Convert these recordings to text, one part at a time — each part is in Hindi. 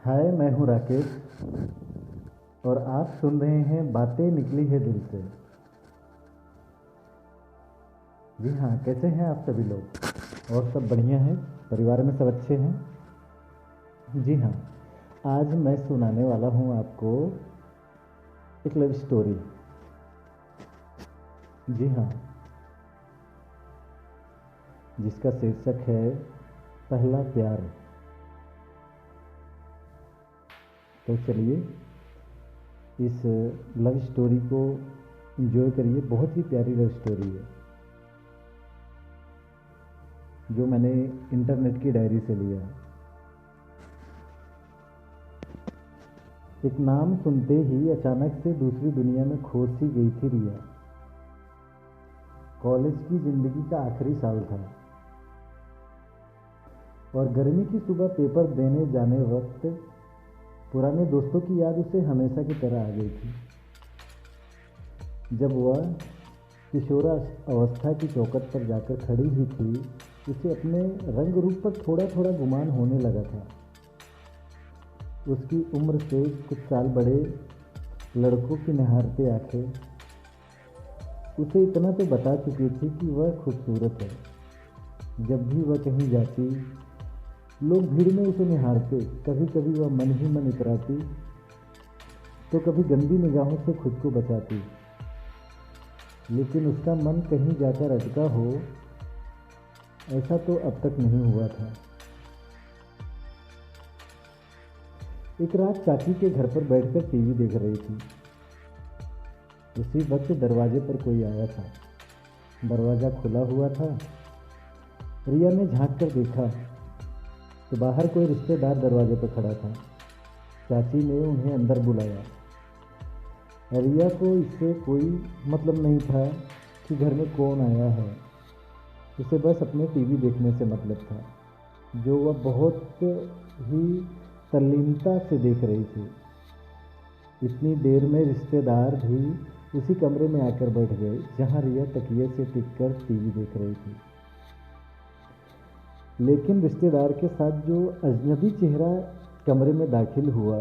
हाय, मैं हूँ राकेश और आप सुन रहे हैं बातें निकली है दिल से। जी हाँ, कैसे हैं आप सभी लोग? और सब बढ़िया है? परिवार में सब अच्छे हैं? जी हाँ, आज मैं सुनाने वाला हूँ आपको एक लव स्टोरी। जी हाँ, जिसका शीर्षक है पहला प्यार। तो चलिए इस लव स्टोरी को एंजॉय करिए। बहुत ही प्यारी लव स्टोरी है जो मैंने इंटरनेट की डायरी से लिया। एक नाम सुनते ही अचानक से दूसरी दुनिया में खो सी गई थी रिया। कॉलेज की जिंदगी का आखिरी साल था और गर्मी की सुबह पेपर देने जाने वक्त पुराने दोस्तों की याद उसे हमेशा की तरह आ गई थी। जब वह किशोरा अवस्था की चौखट पर जाकर खड़ी हुई थी, उसे अपने रंग रूप पर थोड़ा थोड़ा गुमान होने लगा था। उसकी उम्र से कुछ साल बड़े लड़कों की निहारते आंखें उसे इतना तो बता चुकी थी कि वह खूबसूरत है। जब भी वह कहीं जाती, लोग भीड़ में उसे निहारते। कभी कभी वह मन ही मन इतराती तो कभी गंदी निगाहों से खुद को बचाती, लेकिन उसका मन कहीं जाकर अटका हो, ऐसा तो अब तक नहीं हुआ था। एक रात चाची के घर पर बैठकर टीवी देख रही थी। उसी वक्त दरवाजे पर कोई आया था। दरवाज़ा खुला हुआ था। रिया ने झांक कर देखा तो बाहर कोई रिश्तेदार दरवाजे पर खड़ा था। चाची ने उन्हें अंदर बुलाया। रिया को इससे कोई मतलब नहीं था कि घर में कौन आया है। उसे बस अपने टीवी देखने से मतलब था, जो वह बहुत ही तल्लीनता से देख रही थी। इतनी देर में रिश्तेदार भी उसी कमरे में आकर बैठ गए जहां रिया तकिए से टिककर टीवी देख रही थी। लेकिन रिश्तेदार के साथ जो अजनबी चेहरा कमरे में दाखिल हुआ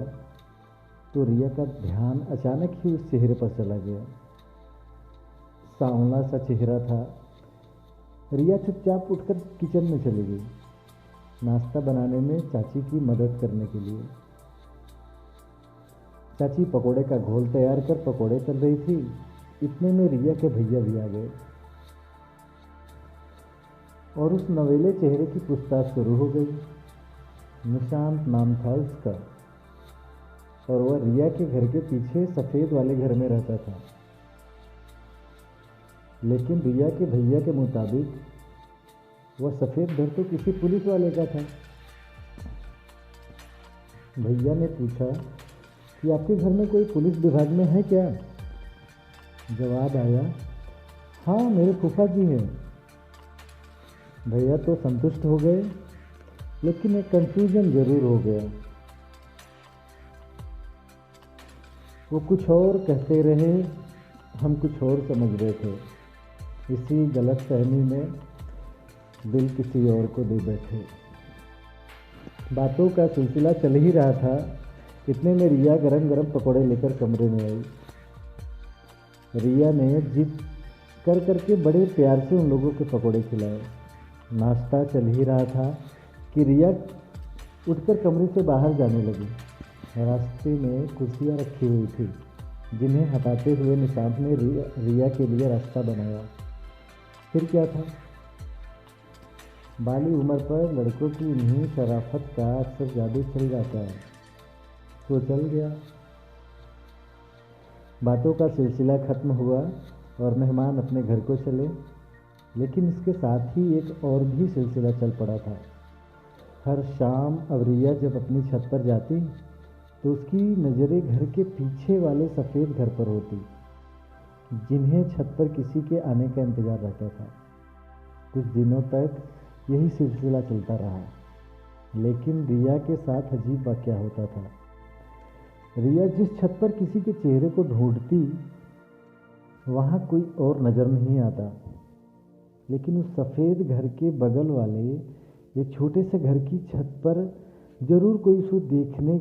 तो रिया का ध्यान अचानक ही उस चेहरे पर चला गया। सांवला सा चेहरा था। रिया चुपचाप उठकर किचन में चली गई, नाश्ता बनाने में चाची की मदद करने के लिए। चाची पकोड़े का घोल तैयार कर पकोड़े तल रही थी। इतने में रिया के भैया भी आ गए और उस नवेले चेहरे की पूछताछ शुरू हो गई। निशांत नाम था उसका और वह रिया के घर के पीछे सफ़ेद वाले घर में रहता था। लेकिन रिया के भैया के मुताबिक वह सफ़ेद घर तो किसी पुलिस वाले का था। भैया ने पूछा कि आपके घर में कोई पुलिस विभाग में है क्या? जवाब आया, हाँ, मेरे फूफा जी हैं। भैया तो संतुष्ट हो गए, लेकिन एक कंफ्यूजन जरूर हो गया। वो कुछ और कहते रहे, हम कुछ और समझ बैठे। इसी गलत फहमी में दिल किसी और को दे बैठे। बातों का सिलसिला चल ही रहा था। इतने में रिया गरम गरम पकौड़े लेकर कमरे में आई। रिया ने जिद कर करके बड़े प्यार से उन लोगों के पकौड़े खिलाए। नाश्ता चल ही रहा था कि रिया उठकर कमरे से बाहर जाने लगी। रास्ते में कुर्सियां रखी हुई थी, जिन्हें हटाते हुए निशांत ने रिया के लिए रास्ता बनाया। फिर क्या था, बाली उम्र पर लड़कों की इन्हीं शराफत का अक्सर जादू चल जाता है, तो चल गया। बातों का सिलसिला खत्म हुआ और मेहमान अपने घर को चले। लेकिन इसके साथ ही एक और भी सिलसिला चल पड़ा था। हर शाम अब रिया जब अपनी छत पर जाती तो उसकी नज़रें घर के पीछे वाले सफ़ेद घर पर होती, जिन्हें छत पर किसी के आने का इंतज़ार रहता था। कुछ दिनों तक यही सिलसिला चलता रहा, लेकिन रिया के साथ अजीब वाक़या होता था। रिया जिस छत पर किसी के चेहरे को ढूंढती, वहाँ कोई और नज़र नहीं आता, लेकिन उस सफ़ेद घर के बगल वाले एक छोटे से घर की छत पर जरूर कोई शो देखने।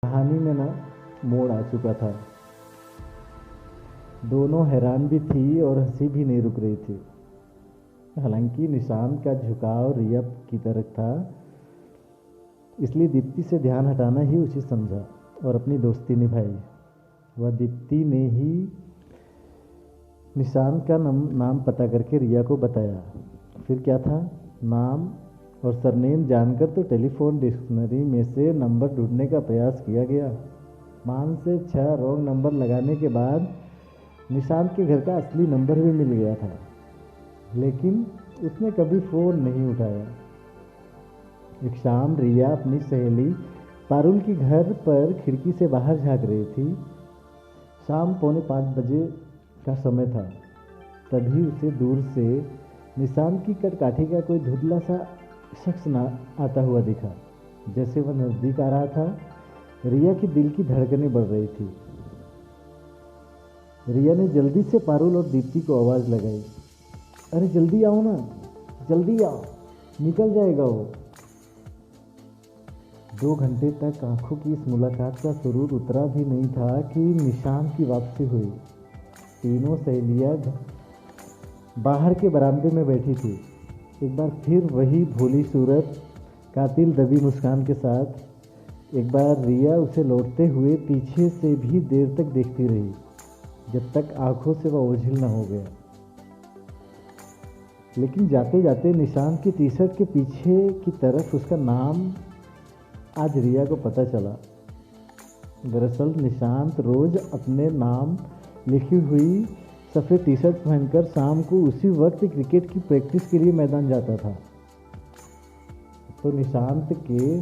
कहानी में ना मोड़ आ चुका था। दोनों हैरान भी थी और हंसी भी नहीं रुक रही थी। हालांकि निशांत का झुकाव रिया की तरफ था, इसलिए दीप्ति से ध्यान हटाना ही उचित समझा और अपनी दोस्ती निभाई। वह दीप्ति ने ही निशांत का नाम पता करके रिया को बताया फिर क्या था, नाम और सरनेम जानकर तो टेलीफोन डिक्शनरी में से नंबर ढूंढने का प्रयास किया गया। 5 से 6 रॉन्ग नंबर लगाने के बाद निशांत के घर का असली नंबर भी मिल गया था, लेकिन उसने कभी फ़ोन नहीं उठाया। एक शाम रिया अपनी सहेली पारुल के घर पर खिड़की से बाहर झांक रही थी। शाम 4:45 का समय था। तभी उसे दूर से निशांत की कटकाठी का कोई धुंधला सा शख्स ना आता हुआ दिखा। जैसे वह नज़दीक आ रहा था, रिया की दिल की धड़कनें बढ़ रही थी। रिया ने जल्दी से पारुल और दीप्ति को आवाज़ लगाई, अरे जल्दी आओ ना, जल्दी आओ, निकल जाएगा वो। 2 घंटे तक आंखों की इस मुलाकात का सुरूर उतरा भी नहीं था कि निशांत की वापसी हुई। तीनों सहेलियां बाहर के बरामदे में बैठी थी। एक बार फिर वही भोली सूरत, कातिल दबी मुस्कान के साथ। एक बार रिया उसे लौटते हुए पीछे से भी देर तक देखती रही, जब तक आंखों से वह ओझल न हो गया। लेकिन जाते जाते निशांत की टी शर्ट के पीछे की तरफ उसका नाम आज रिया को पता चला। दरअसल निशांत रोज अपने नाम लिखी हुई सफ़ेद टी शर्ट पहनकर शाम को उसी वक्त क्रिकेट की प्रैक्टिस के लिए मैदान जाता था। तो निशांत के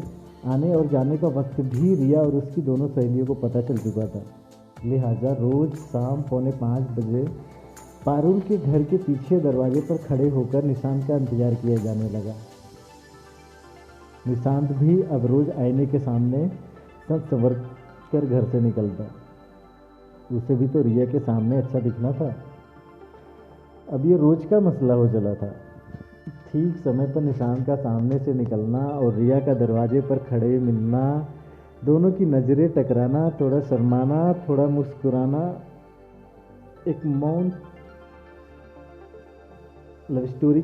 आने और जाने का वक्त भी रिया और उसकी दोनों सहेलियों को पता चल चुका था। लिहाजा रोज शाम 4:45 पारुल के घर के पीछे दरवाजे पर खड़े होकर निशांत का इंतजार किया जाने लगा। निशांत भी अब रोज आईने के सामने सज संवर कर घर से निकलता। उसे भी तो रिया के सामने अच्छा दिखना था। अब ये रोज का मसला हो चला था। ठीक समय पर निशांत का सामने से निकलना और रिया का दरवाजे पर खड़े मिलना, दोनों की नज़रें टकराना, थोड़ा शर्माना, थोड़ा मुस्कुराना, एक मौन लव स्टोरी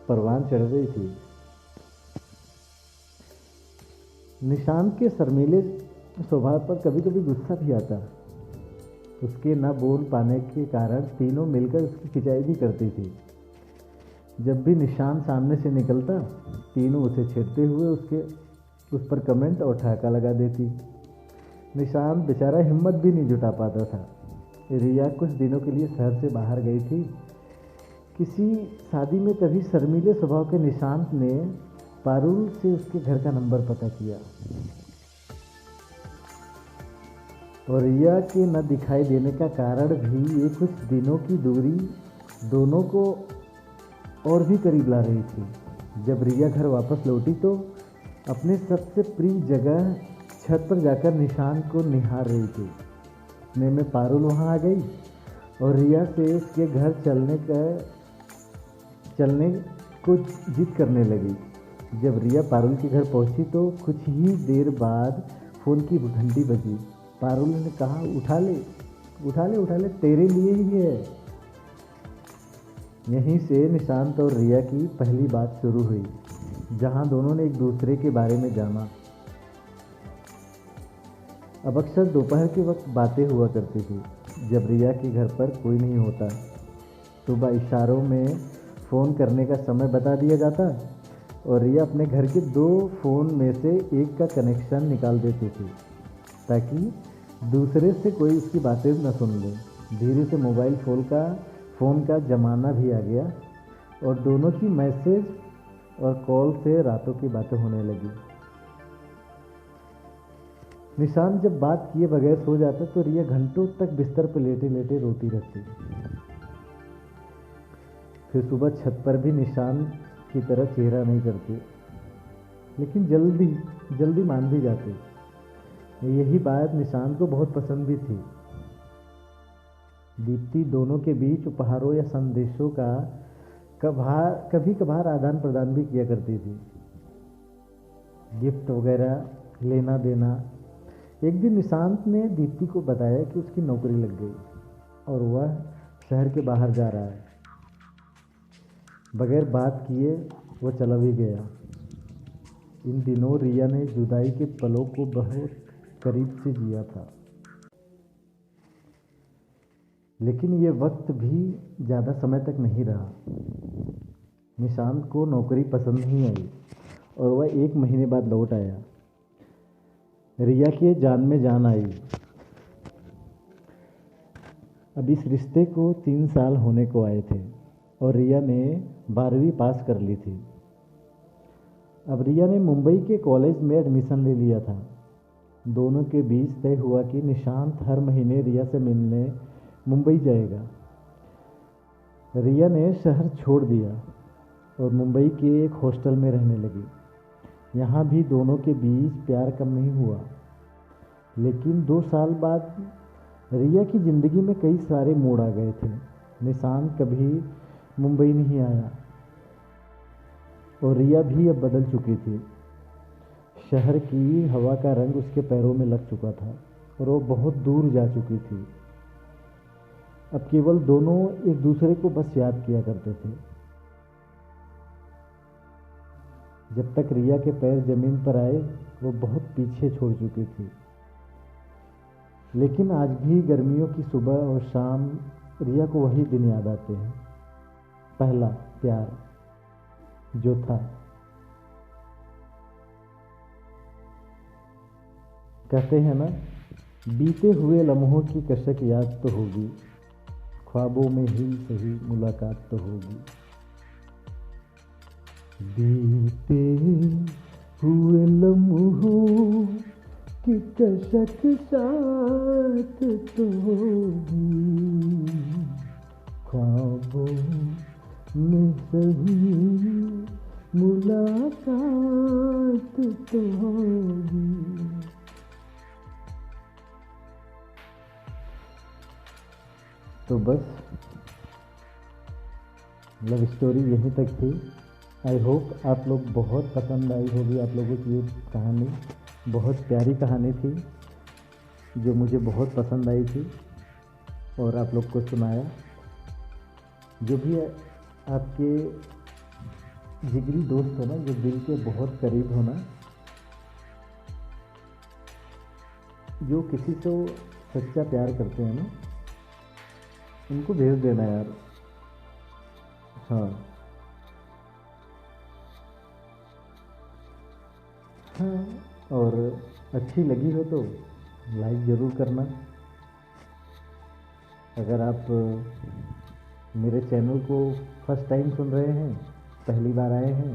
परवान चढ़ रही थी। निशांत के शर्मीले स्वभाव पर कभी कभी गुस्सा भी आता। उसके न बोल पाने के कारण तीनों मिलकर उसकी खिंचाई भी करती थी। जब भी निशांत सामने से निकलता, तीनों उसे छेड़ते हुए उस पर कमेंट और ठहाका लगा देती। निशांत बेचारा हिम्मत भी नहीं जुटा पाता था। रिया कुछ दिनों के लिए शहर से बाहर गई थी किसी शादी में। तभी शर्मीले स्वभाव के निशांत ने पारुल से उसके घर का नंबर पता किया और रिया के न दिखाई देने का कारण भी ये कुछ दिनों की दूरी दोनों को और भी करीब ला रही थी। जब रिया घर वापस लौटी तो अपने सबसे प्रिय जगह छत पर जाकर निशांत को निहार रही थी। इतने में पारुल वहाँ आ गई और रिया से उसके घर चलने को जिद करने लगी। जब रिया पारुल के घर पहुंची तो कुछ ही देर बाद फ़ोन की घंटी बजी। पारुल ने कहा, उठा ले उठा ले उठा ले, तेरे लिए ही है। यहीं से निशांत और रिया की पहली बात शुरू हुई, जहां दोनों ने एक दूसरे के बारे में जाना। अब अक्सर दोपहर के वक्त बातें हुआ करती थी, जब रिया के घर पर कोई नहीं होता। सुबह इशारों में फ़ोन करने का समय बता दिया जाता और रिया अपने घर के 2 फ़ोन में से एक का कनेक्शन निकाल देती थी ताकि दूसरे से कोई उसकी बातें न सुन ले। धीरे से मोबाइल फ़ोन का ज़माना भी आ गया और दोनों की मैसेज और कॉल से रातों की बातें होने लगी। निशांत जब बात किए बगैर सो जाता तो रिया घंटों तक बिस्तर पर लेटे लेटे रोती रहती। फिर सुबह छत पर भी निशांत की तरह चेहरा नहीं करती, लेकिन जल्दी मान भी जाती। यही बात निशांत को बहुत पसंद भी थी। दीप्ति दोनों के बीच उपहारों या संदेशों का कभी कभार आदान प्रदान भी किया करती थी, गिफ्ट वगैरह लेना देना। एक दिन निशांत ने दीप्ति को बताया कि उसकी नौकरी लग गई और वह शहर के बाहर जा रहा है। बगैर बात किए वो चला भी गया। इन दिनों रिया ने जुदाई के पलों को बहुत करीब से जिया था, लेकिन ये वक्त भी ज़्यादा समय तक नहीं रहा। निशांत को नौकरी पसंद नहीं आई और वह 1 महीने बाद लौट आया। रिया के जान में जान आई। अब इस रिश्ते को 3 साल होने को आए थे और रिया ने 12वीं पास कर ली थी। अब रिया ने मुंबई के कॉलेज में एडमिशन ले लिया था। दोनों के बीच तय हुआ कि निशांत हर महीने रिया से मिलने मुंबई जाएगा। रिया ने शहर छोड़ दिया और मुंबई के एक हॉस्टल में रहने लगी। यहाँ भी दोनों के बीच प्यार कम नहीं हुआ, लेकिन 2 साल बाद रिया की ज़िंदगी में कई सारे मोड़ आ गए थे। निशांत कभी मुंबई नहीं आया और रिया भी अब बदल चुकी थी। शहर की हवा का रंग उसके पैरों में लग चुका था और वो बहुत दूर जा चुकी थी। अब केवल दोनों एक दूसरे को बस याद किया करते थे। जब तक रिया के पैर जमीन पर आए वो बहुत पीछे छोड़ चुकी थी, लेकिन आज भी गर्मियों की सुबह और शाम रिया को वही दिन याद आते हैं, पहला प्यार जो था। कहते हैं ना, बीते हुए लम्हों की कसक याद तो होगी, ख्वाबों में ही सही मुलाकात तो होगी। बीते हुए लम्हों की कसक साथ तो होगी, ख्वाबों में सही मुलाकात तो होगी। तो बस लव स्टोरी यहीं तक थी। आई होप आप लोग बहुत पसंद आई होगी। आप लोगों की ये कहानी बहुत प्यारी कहानी थी जो मुझे बहुत पसंद आई थी और आप लोग को सुनाया। जो भी आपके जिगरी दोस्त हो ना, जो दिल के बहुत करीब हो ना, जो किसी से सच्चा प्यार करते हैं ना, उनको भेज देना यार। हाँ हाँ, और अच्छी लगी हो तो लाइक ज़रूर करना। अगर आप मेरे चैनल को फर्स्ट टाइम सुन रहे हैं, पहली बार आए हैं,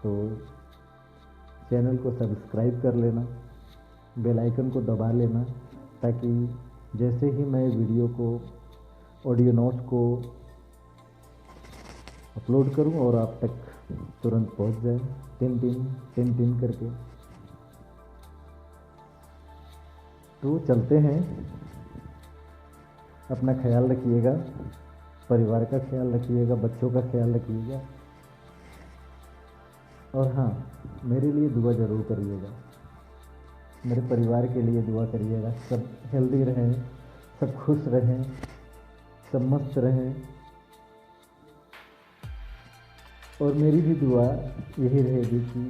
तो चैनल को सब्सक्राइब कर लेना, बेल आइकन को दबा लेना, ताकि जैसे ही मैं वीडियो को, ऑडियो नोट्स को अपलोड करूं और आप तक तुरंत पहुंच जाए, टिन टिन करके। तो चलते हैं। अपना ख्याल रखिएगा, परिवार का ख्याल रखिएगा, बच्चों का ख्याल रखिएगा, और हाँ, मेरे लिए दुआ ज़रूर करिएगा। मेरे परिवार के लिए दुआ करिएगा। सब हेल्दी रहें, सब खुश रहें, सब मस्त रहें। और मेरी भी दुआ यही रहेगी कि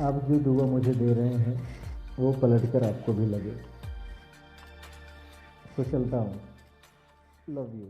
आप जो दुआ मुझे दे रहे हैं वो पलटकर आपको भी लगे। तो चलता हूँ। Love you.